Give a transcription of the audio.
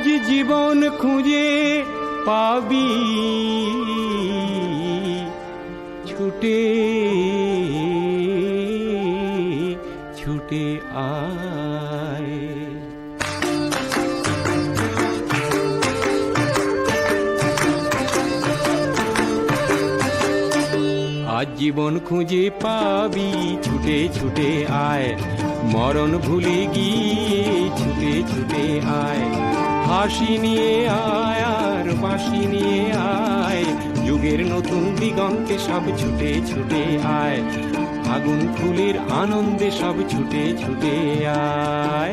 আজ জীবন খুঁজে পাবি ছুটে ছুটে আয়। আজ জীবন খুঁজে পাবি ছুটে ছুটে আয়, মরণ ভুলে গিয়ে ছুটে ছুটে আয়। হাসি নিয়ে আয় আর বাঁশি নিয়ে আয়, যুগের নতুন দিগন্তে সব ছুটে ছুটে আয়। আগুন ফুলের আনন্দে সব ছুটে ছুটে আয়।